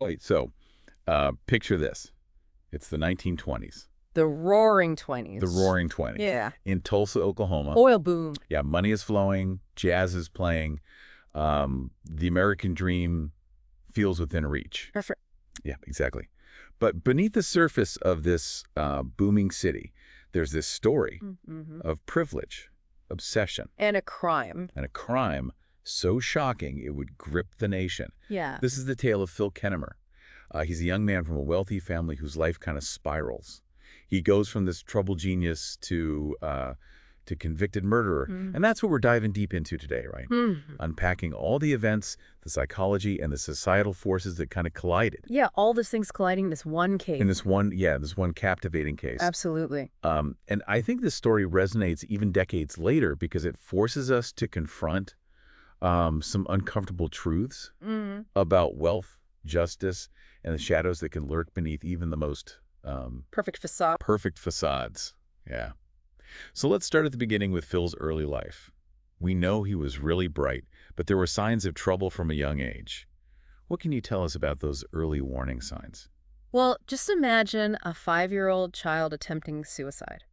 Wait, so picture this. It's the 1920s, The Roaring the 20s. Roaring 20s, Yeah. in Tulsa, Oklahoma. Oil boom. Yeah, money is flowing, jazz is playing, the American dream feels within reach. Perfect. Yeah, exactly. But beneath the surface of this booming city, there's this story Mm-hmm. of privilege, obsession, And a crime. and a crime so shocking it would grip the nation. Yeah. This is the tale of Phil Kennemer. He's a young man from a wealthy family whose life kind of spirals. He goes from this troubled genius to convicted murderer. Mm. And that's what we're diving deep into today, right? Mhm. Unpacking all the events, the psychology, and the societal forces that kind of collided Yeah, all these things colliding in this one case. in this one captivating case. Absolutely. And I think this story resonates even decades later because it forces us to confront some uncomfortable truths Mm. about wealth, justice, and the shadows that can lurk beneath even the most Perfect facade. perfect facades. Yeah. So let's start at the beginning with Phil's early life. We know he was really bright, but there were signs of trouble from a young age. What can you tell us about those early warning signs? Well, just imagine a 5-year-old child attempting suicide.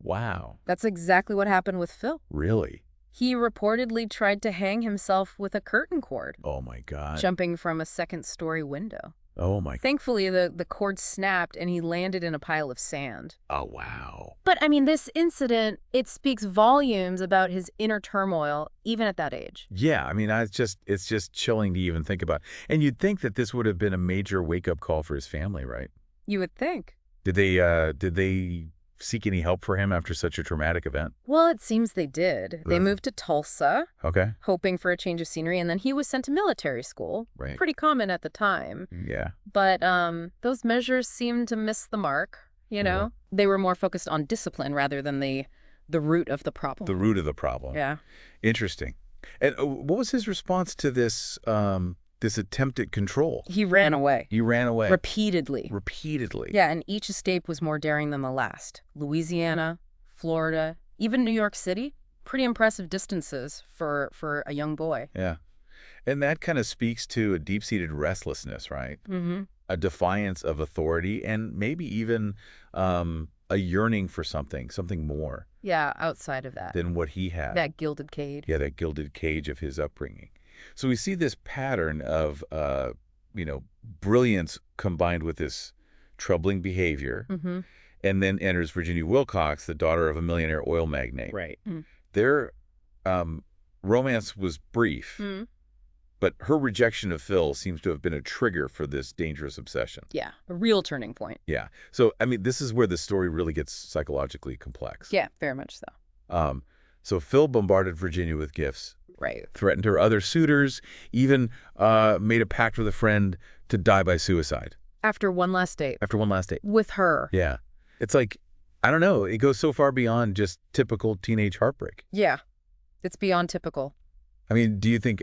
Wow. That's exactly what happened with Phil. Really? He reportedly tried to hang himself with a curtain cord, Oh my God. jumping from a second-story window. Oh my. Thankfully, the cord snapped and he landed in a pile of sand. Oh wow. But, I mean, this incident, it speaks volumes about his inner turmoil, even at that age. Yeah, I mean, it's just chilling to even think about. And you'd think that this would have been a major wake-up call for his family, right? You would think. Did they seek any help for him after such a traumatic event? Well, it seems they did. They Right. moved to Tulsa, Okay. hoping for a change of scenery, and then he was sent to military school. Right. Pretty common at the time. Yeah. But those measures seemed to miss the mark, you know? Yeah. They were more focused on discipline rather than the root of the problem. The root of the problem. Yeah. Interesting. And what was his response to this this attempt at control? He ran away. He ran away. Repeatedly. Repeatedly. Yeah, and each escape was more daring than the last. Louisiana, Florida, even New York City. Pretty impressive distances for a young boy. Yeah. And that kind of speaks to a deep-seated restlessness, right? Mm-hmm. A defiance of authority and maybe even a yearning for something more Yeah, outside of that. than what he had. That gilded cage. Yeah, that gilded cage of his upbringing. So we see this pattern of, brilliance combined with this troubling behavior, Mm-hmm. and then enters Virginia Wilcox, the daughter of a millionaire oil magnate. Right. Their romance was brief, Mm. but her rejection of Phil seems to have been a trigger for this dangerous obsession. Yeah, a real turning point. Yeah. So, I mean, this is where the story really gets psychologically complex. Yeah, very much so. So Phil bombarded Virginia with gifts, Right. threatened her other suitors, even made a pact with a friend to die by suicide After one last date. after one last date. With her. Yeah. It's like, I don't know, it goes so far beyond just typical teenage heartbreak. Yeah. It's beyond typical. I mean, do you think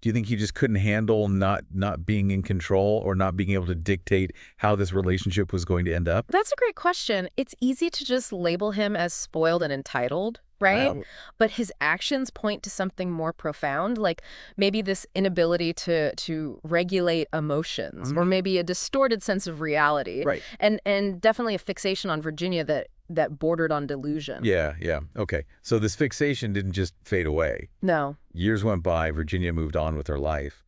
he just couldn't handle not being in control or not being able to dictate how this relationship was going to end up? That's a great question. It's easy to just label him as spoiled and entitled, right? Wow. But his actions point to something more profound, like maybe this inability to regulate emotions, or maybe a distorted sense of reality. Right. And definitely a fixation on Virginia that bordered on delusion. Yeah, yeah. Okay. So this fixation didn't just fade away. No. Years went by, Virginia moved on with her life,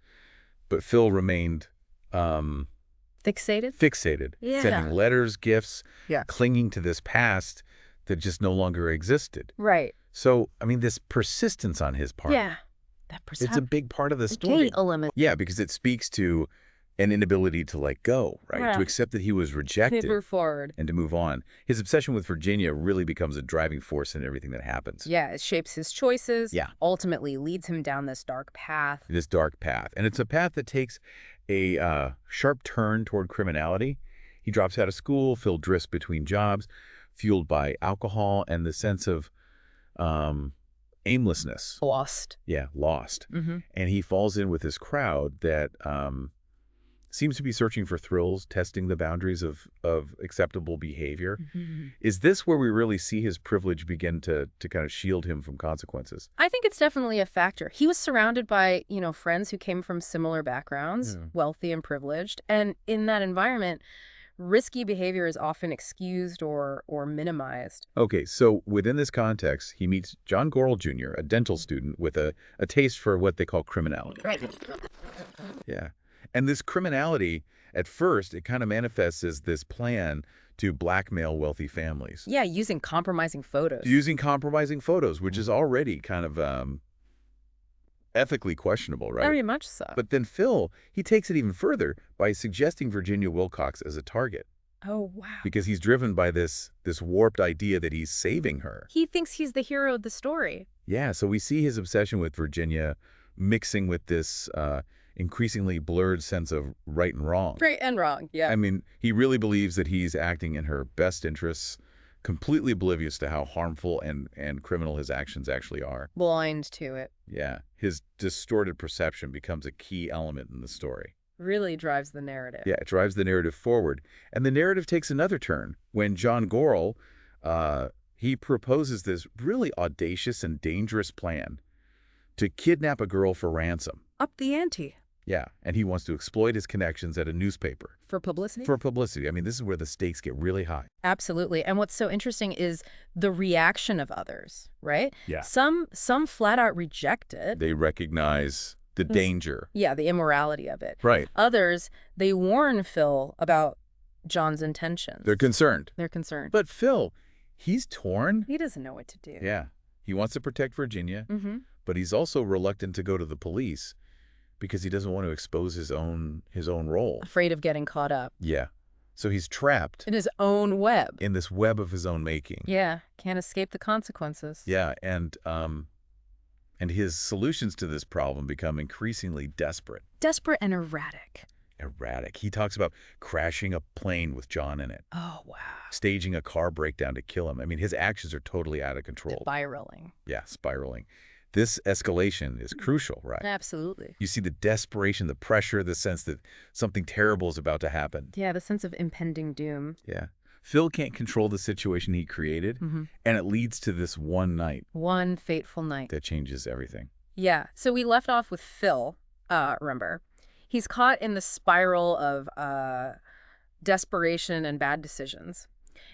but Phil remained Fixated? fixated, Yeah. sending letters, gifts, Yeah. clinging to this past that just no longer existed. Right. So, I mean, this persistence on his part, Yeah. That it's a big part of the story. gate element. Yeah, because it speaks to an inability to let go, right? Yeah. To accept that he was rejected Move forward. and to move on. His obsession with Virginia really becomes a driving force in everything that happens. Yeah, it shapes his choices. Yeah. Ultimately leads him down this dark path. This dark path. And it's a path that takes a sharp turn toward criminality. He drops out of school, Phil drifts between jobs, fueled by alcohol and the sense of aimlessness. Lost. Yeah, lost. Mm-hmm. And he falls in with this crowd that seems to be searching for thrills, testing the boundaries of acceptable behavior. Mhm. Is this where we really see his privilege begin to kind of shield him from consequences? I think it's definitely a factor. He was surrounded by, friends who came from similar backgrounds, Yeah. wealthy and privileged. And in that environment, risky behavior is often excused or minimized. Okay, so within this context, he meets John Gorel Jr., a dental student with a taste for what they call criminality. Yeah. And this criminality, at first, it kind of manifests as this plan to blackmail wealthy families. Yeah, using compromising photos. Using compromising photos, which is already kind of ethically questionable, right? Very much so. But then Phil, he takes it even further by suggesting Virginia Wilcox as a target Oh, wow. because he's driven by this warped idea that he's saving her. He thinks he's the hero of the story. Yeah, so we see his obsession with Virginia mixing with this increasingly blurred sense of right and wrong. Right and wrong, yeah. I mean, he really believes that he's acting in her best interests, completely oblivious to how harmful and criminal his actions actually are. Blind to it. Yeah, his distorted perception becomes a key element in the story. Really drives the narrative. Yeah, it drives the narrative forward. And the narrative takes another turn when John Gorel, he proposes this really audacious and dangerous plan to kidnap a girl for ransom. Up the ante. Yeah, and he wants to exploit his connections at a newspaper. For publicity? For publicity. I mean, this is where the stakes get really high. Absolutely. And what's so interesting is the reaction of others, right? Yeah. Some flat out reject it. They recognize the danger. Yeah, the immorality of it. Right. Others, they warn Phil about John's intentions. They're concerned. They're concerned. But Phil, he's torn. He doesn't know what to do. Yeah. He wants to protect Virginia, Mm-hmm. but he's also reluctant to go to the police because he doesn't want to expose his own role. Afraid of getting caught up. Yeah. So he's trapped In his own web. in this web of his own making. Yeah, can't escape the consequences. Yeah, and his solutions to this problem become increasingly desperate. Desperate and erratic. Erratic. He talks about crashing a plane with John in it, Oh, wow. staging a car breakdown to kill him. I mean, his actions are totally out of control. Spiraling. Yeah, spiraling. This escalation is crucial, right? Absolutely. You see the desperation, the pressure, the sense that something terrible is about to happen. Yeah, the sense of impending doom. Yeah. Phil can't control the situation he created, Mm-hmm. and it leads to this one night One fateful night. that changes everything. Yeah. So we left off with Phil, remember. He's caught in the spiral of desperation and bad decisions.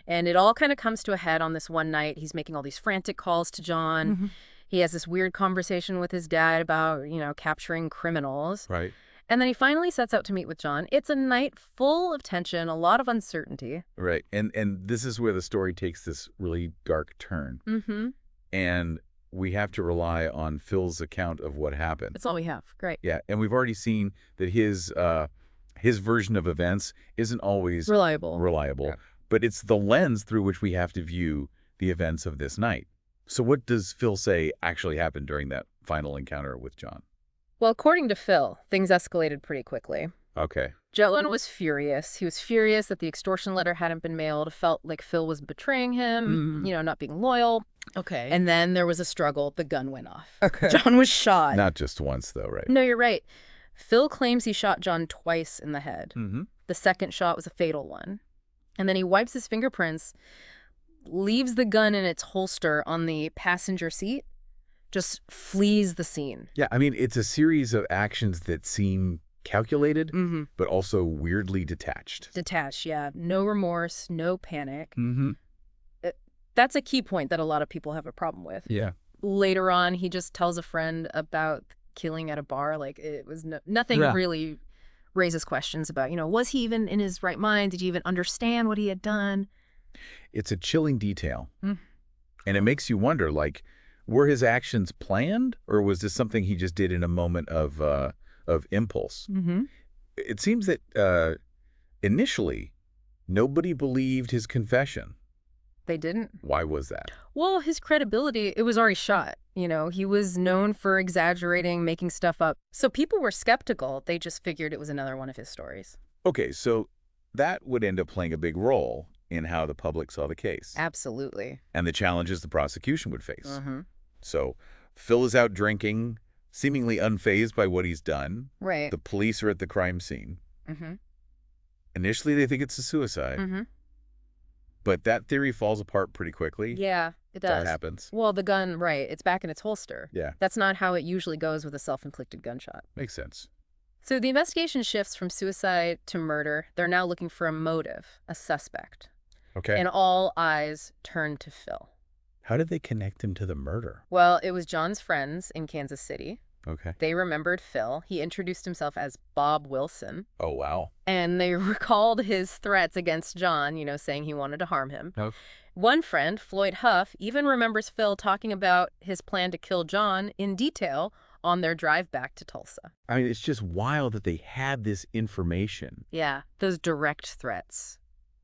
And it all kind of comes to a head on this one night. He's making all these frantic calls to John. Mm-hmm. He has this weird conversation with his dad about, capturing criminals. Right. And then he finally sets out to meet with John. It's a night full of tension, a lot of uncertainty. Right. And this is where the story takes this really dark turn. Mm-hmm. And we have to rely on Phil's account of what happened. That's all we have. Great. Yeah, and we've already seen that his version of events isn't always Reliable. reliable, but it's the lens through which we have to view the events of this night. So what does Phil say actually happened during that final encounter with John? Well, according to Phil, things escalated pretty quickly. Okay. John was furious. He was furious that the extortion letter hadn't been mailed, felt like Phil was betraying him, not being loyal. Okay. And then there was a struggle. The gun went off. Okay. John was shot. Not just once, though, right? No, you're right. Phil claims he shot John twice in the head. Mm-hmm. The second shot was a fatal one. And then he wipes his fingerprints, leaves the gun in its holster on the passenger seat, just flees the scene. Yeah, I mean, it's a series of actions that seem calculated, Mm-hmm. but also weirdly detached. Detached, yeah. No remorse, no panic. Mm-hmm. That's a key point that a lot of people have a problem with. Yeah. Later on, he just tells a friend about killing at a bar. Like, it was nothing Yeah. really raises questions about, was he even in his right mind? Did he even understand what he had done? It's a chilling detail. Mm. And it makes you wonder, like, were his actions planned, or was this something he just did in a moment of impulse? Mm-hmm. It seems that initially, nobody believed his confession. They didn't. Why was that? Well, his credibility, it was already shot. He was known for exaggerating, making stuff up. So people were skeptical. They just figured it was another one of his stories. Okay, so that would end up playing a big role in how the public saw the case Absolutely. and the challenges the prosecution would face. Mm-hmm. So Phil is out drinking, seemingly unfazed by what he's done. Right. The police are at the crime scene. Mm-hmm. Initially, they think it's a suicide, Mm-hmm. but that theory falls apart pretty quickly. Yeah, it That does. happens. Well, the gun, right, it's back in its holster. Yeah, That's not how it usually goes with a self-inflicted gunshot. makes sense. So the investigation shifts from suicide to murder. They're now looking for a motive, a suspect. Okay. And all eyes turn to Phil. How did they connect him to the murder? Well, it was John's friends in Kansas City. Okay. They remembered Phil. He introduced himself as Bob Wilson. Oh, wow. And they recalled his threats against John, saying he wanted to harm him. Oh. One friend, Floyd Huff, even remembers Phil talking about his plan to kill John in detail on their drive back to Tulsa. I mean, it's just wild that they had this information, Yeah, those direct threats.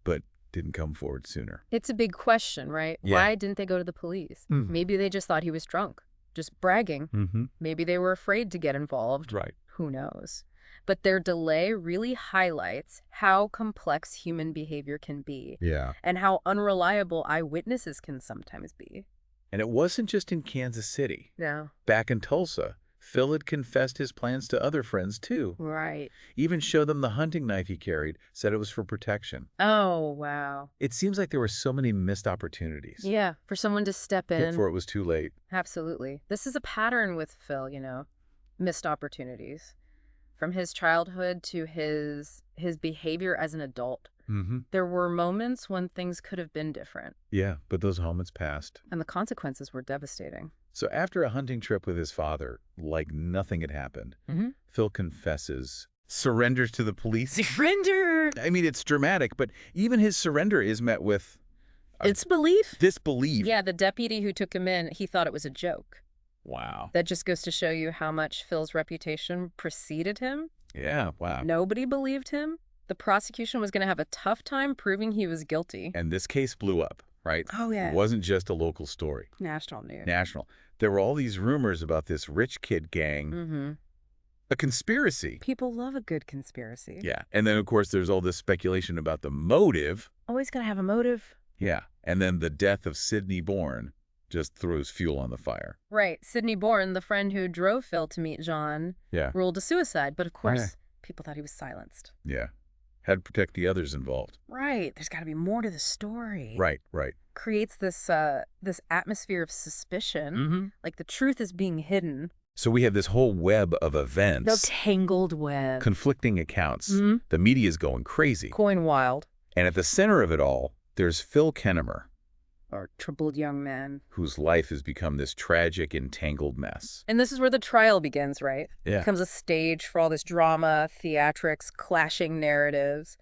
but didn't come forward sooner. It's a big question, right? Yeah. Why didn't they go to the police? Maybe they just thought he was drunk, just bragging. Mm-hmm. Maybe they were afraid to get involved. Right. Who knows? But their delay really highlights how complex human behavior can be Yeah. and how unreliable eyewitnesses can sometimes be. And it wasn't just in Kansas City. No. Back in Tulsa, Phil had confessed his plans to other friends, too. Right. Even showed them the hunting knife he carried, said it was for protection. Oh, wow. It seems like there were so many missed opportunities. Yeah, for someone to step in. Before it was too late. Absolutely. This is a pattern with Phil, missed opportunities. From his childhood to his behavior as an adult. Mm-hmm. There were moments when things could have been different, Yeah, but those moments passed. and the consequences were devastating. So after a hunting trip with his father, like nothing had happened, Mm-hmm. Phil confesses, surrenders to the police. Surrender! I mean, it's dramatic, but even his surrender is met with It's belief. disbelief. Yeah, the deputy who took him in, he thought it was a joke. Wow. That just goes to show you how much Phil's reputation preceded him. Yeah, wow. Nobody believed him. The prosecution was going to have a tough time proving he was guilty. And this case blew up, right? Oh, yeah. It wasn't just a local story. National news. National. There were all these rumors about this rich kid gang, Mm-hmm. a conspiracy. People love a good conspiracy. Yeah. And then, of course, there's all this speculation about the motive. Always got to have a motive. Yeah. And then the death of Sidney Bourne just throws fuel on the fire. Right. Sidney Bourne, the friend who drove Phil to meet John, Yeah. ruled a suicide. But of course, Yeah. people thought he was silenced. Yeah. Had to protect the others involved. Right. There's got to be more to the story. Right, right. Creates this this atmosphere of suspicion. Mm-hmm. Like the truth is being hidden. So we have this whole web of The events, tangled web. conflicting accounts. Mhm. The media's going crazy. Coin wild. And at the center of it all, there's Phil Kennemer, Or troubled young man. whose life has become this tragic, entangled mess. And this is where the trial begins, right? Yeah. Becomes a stage for all this drama, theatrics, clashing narratives.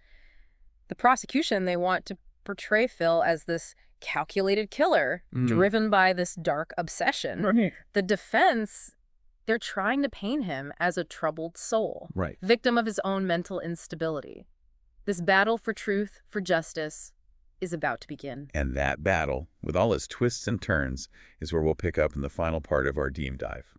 The prosecution, they want to portray Phil as this calculated killer, driven by this dark obsession. Right. The defense, they're trying to paint him as a troubled soul, Right. victim of his own mental instability. This battle for truth, for justice, is about to begin. And that battle, with all its twists and turns, is where we'll pick up in the final part of our deep dive.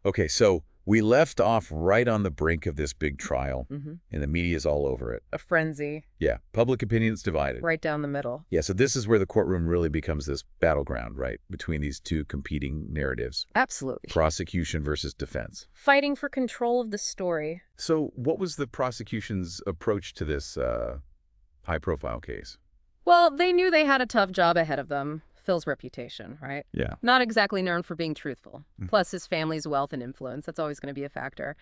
Okay, so we left off right on the brink of this big trial, Mm-hmm. and the media's all over it. A frenzy, Yeah, public opinion's divided. right down the middle. Yeah, so this is where the courtroom really becomes this battleground, right, between these two competing narratives, Absolutely. prosecution versus defense. Fighting for control of the story. So what was the prosecution's approach to this high-profile case? Well, they knew they had a tough job ahead of them. Phil's reputation, right? Yeah. Not exactly known for being truthful. Plus his family's wealth and influence. That's always going to be a factor.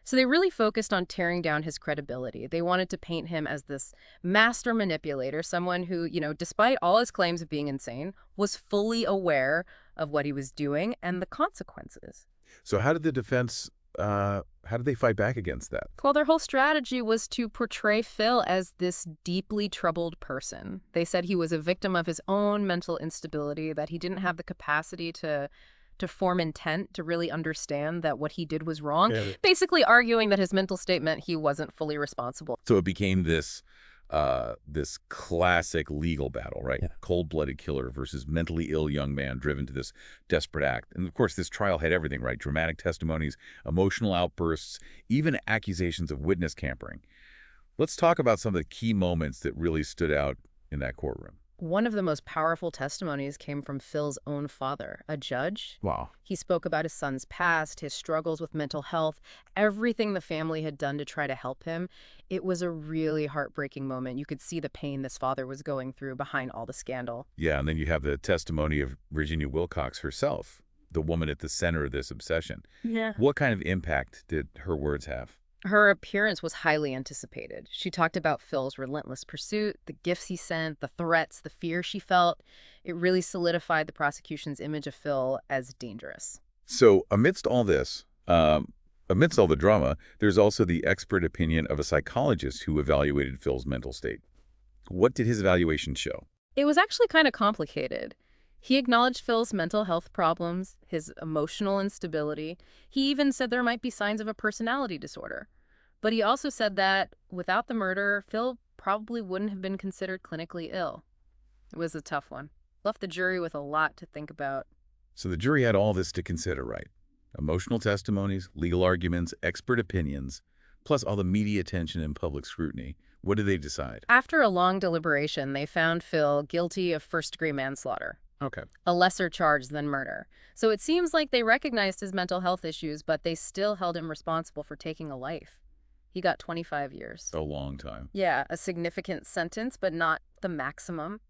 So they really focused on tearing down his credibility. They wanted to paint him as this master manipulator, someone who, despite all his claims of being insane, was fully aware of what he was doing and the consequences. So how did the defense, how did they fight back against that? Well, their whole strategy was to portray Phil as this deeply troubled person. They said he was a victim of his own mental instability, that he didn't have the capacity to form intent, to really understand that what he did was wrong, basically arguing that his mental state meant he wasn't fully responsible. So it became this classic legal battle, right? Yeah. Cold-blooded killer versus mentally ill young man driven to this desperate act. And of course, this trial had everything, right? Dramatic testimonies, emotional outbursts, even accusations of witness tampering. Let's talk about some of the key moments that really stood out in that courtroom. One of the most powerful testimonies came from Phil's own father, a judge. Wow. He spoke about his son's past, his struggles with mental health, everything the family had done to try to help him. It was a really heartbreaking moment. You could see the pain this father was going through behind all the scandal. Yeah, and then you have the testimony of Virginia Wilcox herself, the woman at the center of this obsession. Yeah. What kind of impact did her words have? Her appearance was highly anticipated. She talked about Phil's relentless pursuit, the gifts he sent, the threats, the fear she felt. It really solidified the prosecution's image of Phil as dangerous. So amidst all this, amidst all the drama, there's also the expert opinion of a psychologist who evaluated Phil's mental state. What did his evaluation show? It was actually kind of complicated. He acknowledged Phil's mental health problems, his emotional instability. He even said there might be signs of a personality disorder. But he also said that without the murder, Phil probably wouldn't have been considered clinically ill. It was a tough one. Left the jury with a lot to think about. So the jury had all this to consider, right? Emotional testimonies, legal arguments, expert opinions, plus all the media attention and public scrutiny. What did they decide? After a long deliberation, they found Phil guilty of first-degree manslaughter, Okay. a lesser charge than murder. So it seems like they recognized his mental health issues, but they still held him responsible for taking a life. He got 25 years. A long time. Yeah, a significant sentence, but not the maximum.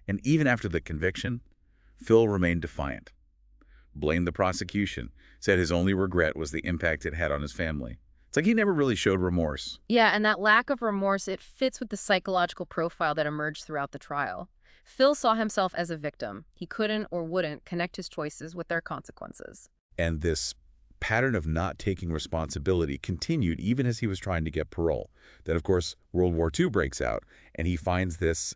And even after the conviction, Phil remained defiant. Blamed the prosecution, said his only regret was the impact it had on his family. It's like he never really showed remorse. Yeah, and that lack of remorse, it fits with the psychological profile that emerged throughout the trial. Phil saw himself as a victim. He couldn't or wouldn't connect his choices with their consequences. And this pattern of not taking responsibility continued even as he was trying to get parole. Then, of course, World War II breaks out, and he finds this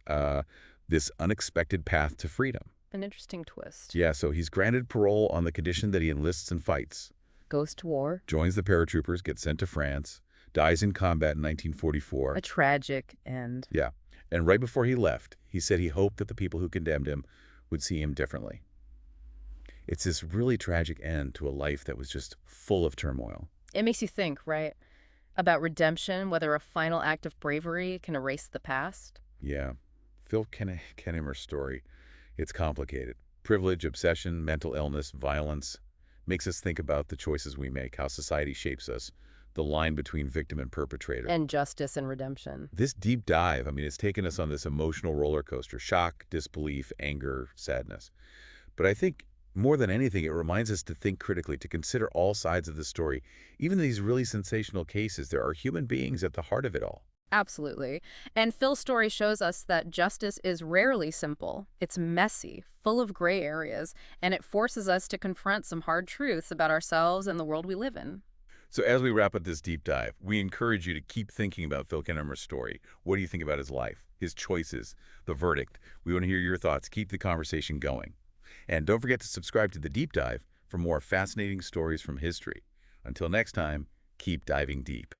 unexpected path to freedom. An interesting twist. Yeah, so he's granted parole on the condition that he enlists and fights, Goes to war. joins the paratroopers, gets sent to France, dies in combat in 1944. A tragic end. Yeah, and right before he left, he said he hoped that the people who condemned him would see him differently. It's this really tragic end to a life that was just full of turmoil. It makes you think, right? About redemption, whether a final act of bravery can erase the past. Yeah, Phil Kennemer's story, it's complicated. Privilege, obsession, mental illness, violence, makes us think about the choices we make, how society shapes us, the line between victim and perpetrator. And justice and redemption. This deep dive, it's taken us on this emotional roller coaster, shock, disbelief, anger, sadness. But I think more than anything, it reminds us to think critically, to consider all sides of the story. Even in these really sensational cases, there are human beings at the heart of it all. Absolutely. And Phil's story shows us that justice is rarely simple. It's messy, full of gray areas, and it forces us to confront some hard truths about ourselves and the world we live in. So as we wrap up this deep dive, we encourage you to keep thinking about Phil Kennemer's story. What do you think about his life, his choices, the verdict? We want to hear your thoughts. Keep the conversation going. And don't forget to subscribe to The Deep Dive for more fascinating stories from history. Until next time, keep diving deep.